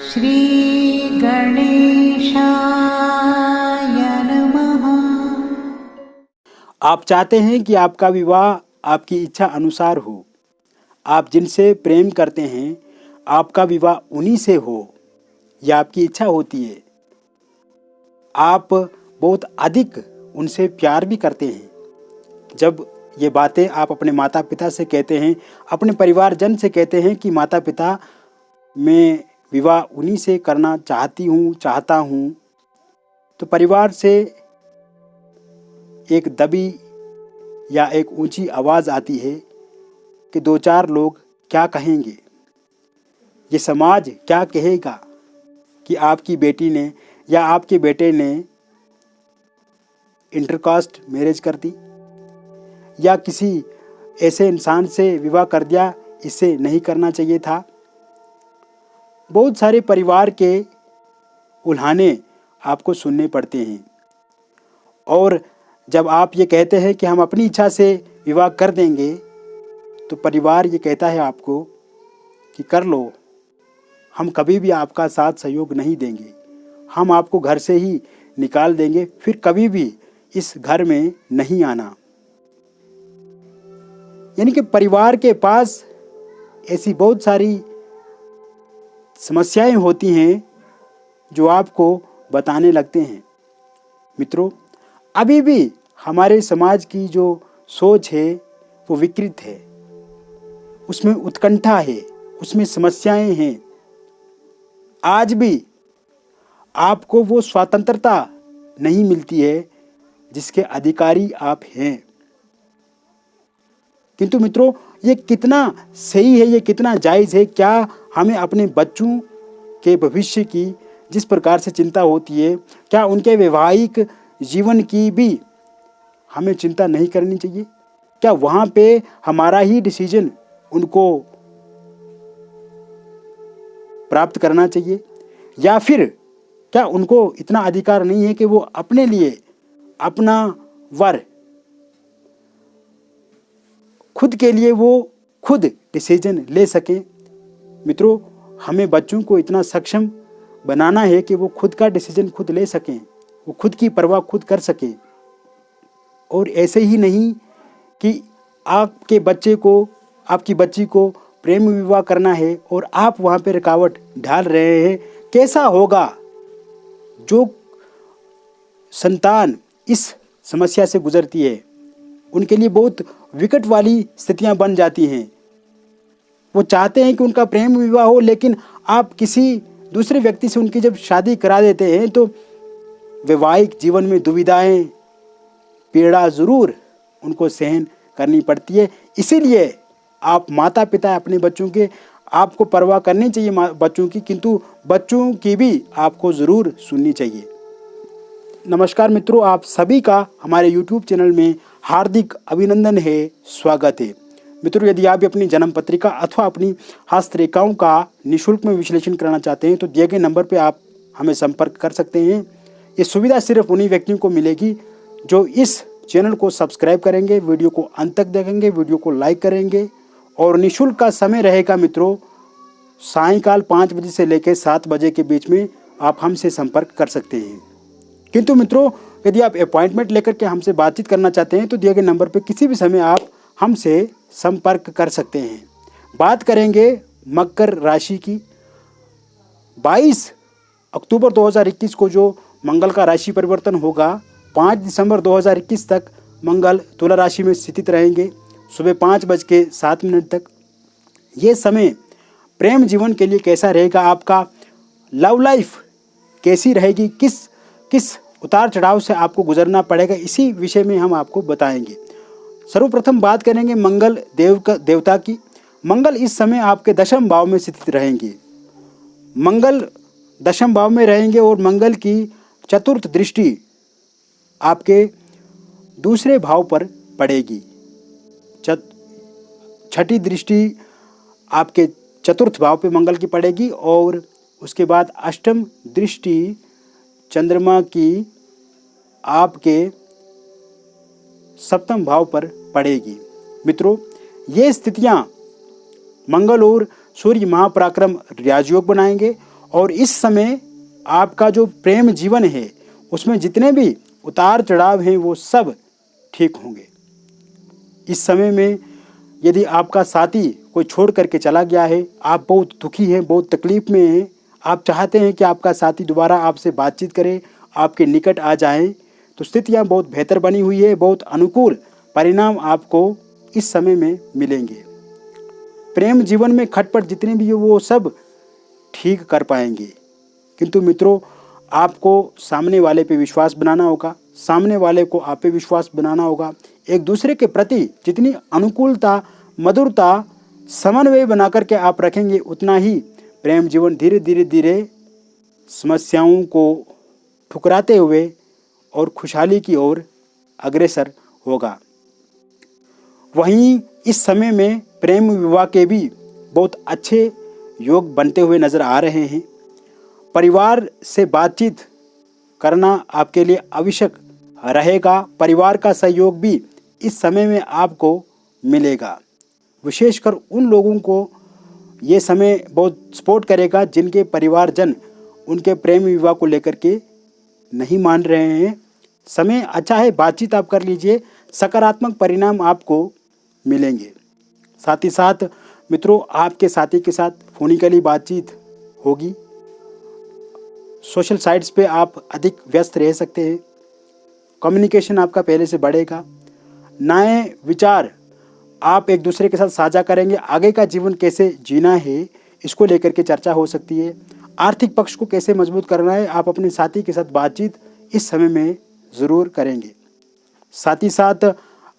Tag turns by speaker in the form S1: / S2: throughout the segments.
S1: श्री गणेशाय नमः।
S2: आप चाहते हैं कि आपका विवाह आपकी इच्छा अनुसार हो। आप जिनसे प्रेम करते हैं आपका विवाह उन्हीं से हो, यह आपकी इच्छा होती है। आप बहुत अधिक उनसे प्यार भी करते हैं। जब ये बातें आप अपने माता पिता से कहते हैं, अपने परिवारजन से कहते हैं कि माता पिता मैं विवाह उन्हीं से करना चाहता हूँ, तो परिवार से एक दबी या एक ऊंची आवाज़ आती है कि दो चार लोग क्या कहेंगे, ये समाज क्या कहेगा कि आपकी बेटी ने या आपके बेटे ने इंटरकास्ट मैरिज कर दी या किसी ऐसे इंसान से विवाह कर दिया, इससे नहीं करना चाहिए था। बहुत सारे परिवार के उल्हाने आपको सुनने पड़ते हैं और जब आप ये कहते हैं कि हम अपनी इच्छा से विवाह कर देंगे, तो परिवार ये कहता है आपको कि कर लो, हम कभी भी आपका साथ सहयोग नहीं देंगे, हम आपको घर से ही निकाल देंगे, फिर कभी भी इस घर में नहीं आना। यानी कि परिवार के पास ऐसी बहुत सारी समस्याएं होती हैं जो आपको बताने लगते हैं। मित्रों, अभी भी हमारे समाज की जो सोच है वो विकृत है, उसमें उत्कंठा है, उसमें समस्याएं हैं। आज भी आपको वो स्वतंत्रता नहीं मिलती है जिसके अधिकारी आप हैं। किंतु मित्रों, ये कितना सही है, ये कितना जायज़ है? क्या हमें अपने बच्चों के भविष्य की जिस प्रकार से चिंता होती है, क्या उनके वैवाहिक जीवन की भी हमें चिंता नहीं करनी चाहिए? क्या वहाँ पे हमारा ही डिसीजन उनको प्राप्त करना चाहिए? या फिर क्या उनको इतना अधिकार नहीं है कि वो अपने लिए अपना वर खुद के लिए वो खुद डिसीजन ले सकें? मित्रों, हमें बच्चों को इतना सक्षम बनाना है कि वो खुद का डिसीजन खुद ले सकें, वो खुद की परवाह खुद कर सकें। और ऐसे ही नहीं कि आपके बच्चे को, आपकी बच्ची को प्रेम विवाह करना है और आप वहाँ पे रुकावट डाल रहे हैं। कैसा होगा जो संतान इस समस्या से गुजरती है? उनके लिए बहुत विकट वाली स्थितियां बन जाती हैं। वो चाहते हैं कि उनका प्रेम विवाह हो, लेकिन आप किसी दूसरे व्यक्ति से उनकी जब शादी करा देते हैं तो वैवाहिक जीवन में दुविधाएं, पीड़ा ज़रूर उनको सहन करनी पड़ती है। इसीलिए आप माता पिता अपने बच्चों के, आपको परवाह करनी चाहिए बच्चों की, किंतु बच्चों की भी आपको ज़रूर सुननी चाहिए। नमस्कार मित्रों, आप सभी का हमारे YouTube चैनल में हार्दिक अभिनंदन है, स्वागत है। मित्रों, यदि आप भी अपनी जन्म पत्रिका अथवा अपनी हस्तरेखाओं का निःशुल्क में विश्लेषण करना चाहते हैं तो दिए गए नंबर पर आप हमें संपर्क कर सकते हैं। ये सुविधा सिर्फ उन्हीं व्यक्तियों को मिलेगी जो इस चैनल को सब्सक्राइब करेंगे, वीडियो को अंत तक देखेंगे, वीडियो को लाइक करेंगे। और निःशुल्क का समय रहेगा मित्रों, सायंकाल 5 बजे से लेकर 7 बजे के बीच में आप हमसे संपर्क कर सकते हैं। किंतु मित्रों, यदि आप अपॉइंटमेंट लेकर के हमसे बातचीत करना चाहते हैं तो दिए गए नंबर पर किसी भी समय आप हमसे संपर्क कर सकते हैं। बात करेंगे मकर राशि की। 22 अक्टूबर 2021 को जो मंगल का राशि परिवर्तन होगा, 5 दिसंबर 2021 तक मंगल तुला राशि में स्थित रहेंगे सुबह 5:07 तक। ये समय प्रेम जीवन के लिए कैसा रहेगा, आपका लव लाइफ कैसी रहेगी, किस उतार चढ़ाव से आपको गुजरना पड़ेगा, इसी विषय में हम आपको बताएंगे। सर्वप्रथम बात करेंगे मंगल देवता की। मंगल इस समय आपके दशम भाव में स्थित रहेंगे। मंगल दशम भाव में रहेंगे और मंगल की चतुर्थ दृष्टि आपके दूसरे भाव पर पड़ेगी। छठी दृष्टि आपके चतुर्थ भाव पे मंगल की पड़ेगी और उसके बाद अष्टम दृष्टि चंद्रमा की आपके सप्तम भाव पर पड़ेगी। मित्रों, ये स्थितियां मंगल और सूर्य महापराक्रम राजयोग बनाएंगे और इस समय आपका जो प्रेम जीवन है उसमें जितने भी उतार चढ़ाव हैं वो सब ठीक होंगे। इस समय में यदि आपका साथी कोई छोड़ करके चला गया है, आप बहुत दुखी हैं, बहुत तकलीफ में हैं, आप चाहते हैं कि आपका साथी दोबारा आपसे बातचीत करे, आपके निकट आ जाए, तो स्थितियाँ बहुत बेहतर बनी हुई है, बहुत अनुकूल परिणाम आपको इस समय में मिलेंगे। प्रेम जीवन में खटपट जितनी भी है वो सब ठीक कर पाएंगे। किंतु मित्रों, आपको सामने वाले पे विश्वास बनाना होगा, सामने वाले को आप पे विश्वास बनाना होगा। एक दूसरे के प्रति जितनी अनुकूलता, मधुरता, समन्वय बना करके आप रखेंगे, उतना ही प्रेम जीवन धीरे धीरे धीरे समस्याओं को ठुकराते हुए और खुशहाली की ओर अग्रसर होगा। वहीं इस समय में प्रेम विवाह के भी बहुत अच्छे योग बनते हुए नजर आ रहे हैं। परिवार से बातचीत करना आपके लिए आवश्यक रहेगा। परिवार का सहयोग भी इस समय में आपको मिलेगा। विशेषकर उन लोगों को ये समय बहुत सपोर्ट करेगा जिनके परिवारजन उनके प्रेम विवाह को लेकर के नहीं मान रहे हैं। समय अच्छा है, बातचीत आप कर लीजिए, सकारात्मक परिणाम आपको मिलेंगे। साथ ही साथ मित्रों, आपके साथी के साथ फोनिकली बातचीत होगी। सोशल साइट्स पे आप अधिक व्यस्त रह सकते हैं। कम्युनिकेशन आपका पहले से बढ़ेगा। नए विचार आप एक दूसरे के साथ साझा करेंगे। आगे का जीवन कैसे जीना है इसको लेकर के चर्चा हो सकती है। आर्थिक पक्ष को कैसे मजबूत करना है, आप अपने साथी के साथ बातचीत इस समय में ज़रूर करेंगे। साथ ही साथ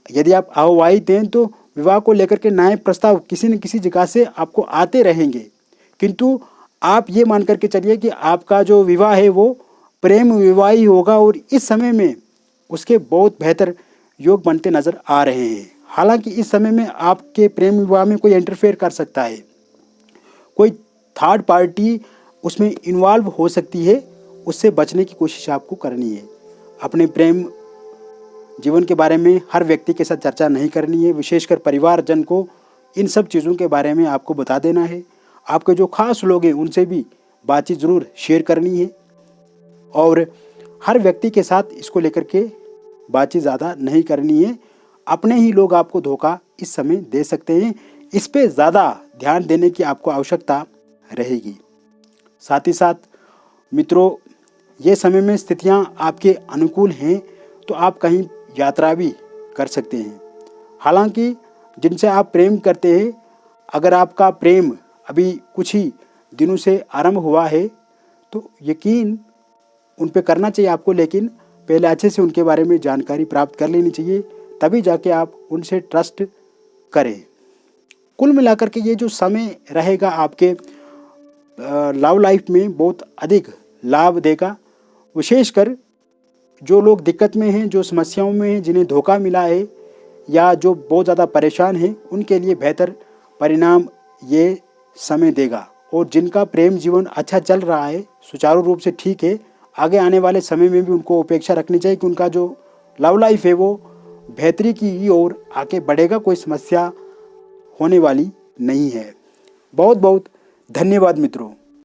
S2: यदि आप अविवाहित हैं तो विवाह को लेकर के नए प्रस्ताव किसी न किसी जगह से आपको आते रहेंगे। किंतु आप ये मान करके चलिए कि आपका जो विवाह है वो प्रेम विवाह ही होगा और इस समय में उसके बहुत बेहतर योग बनते नजर आ रहे हैं। हालांकि इस समय में आपके प्रेम विवाह में कोई इंटरफेयर कर सकता है, कोई थर्ड पार्टी उसमें इन्वॉल्व हो सकती है, उससे बचने की कोशिश आपको करनी है। अपने प्रेम जीवन के बारे में हर व्यक्ति के साथ चर्चा नहीं करनी है। विशेषकर परिवारजन को इन सब चीज़ों के बारे में आपको बता देना है। आपके जो खास लोग हैं उनसे भी बातचीत ज़रूर शेयर करनी है और हर व्यक्ति के साथ इसको लेकर के बातचीत ज़्यादा नहीं करनी है। अपने ही लोग आपको धोखा इस समय दे सकते हैं, इस पे ज़्यादा ध्यान देने की आपको आवश्यकता रहेगी। साथ ही साथ मित्रों, ये समय में स्थितियाँ आपके अनुकूल हैं तो आप कहीं यात्रा भी कर सकते हैं। हालांकि जिनसे आप प्रेम करते हैं, अगर आपका प्रेम अभी कुछ ही दिनों से आरंभ हुआ है तो यकीन उन पे करना चाहिए आपको, लेकिन पहले अच्छे से उनके बारे में जानकारी प्राप्त कर लेनी चाहिए, तभी जाके आप उनसे ट्रस्ट करें। कुल मिलाकर के ये जो समय रहेगा आपके लव लाइफ में बहुत अधिक लाभ देगा। विशेषकर जो लोग दिक्कत में हैं, जो समस्याओं में हैं, जिन्हें धोखा मिला है या जो बहुत ज़्यादा परेशान हैं, उनके लिए बेहतर परिणाम ये समय देगा। और जिनका प्रेम जीवन अच्छा चल रहा है, सुचारू रूप से ठीक है, आगे आने वाले समय में भी उनको अपेक्षा रखनी चाहिए कि उनका जो लव लाइफ है वो बेहतरी की ओर आगे बढ़ेगा, कोई समस्या होने वाली नहीं है। बहुत बहुत धन्यवाद मित्रों।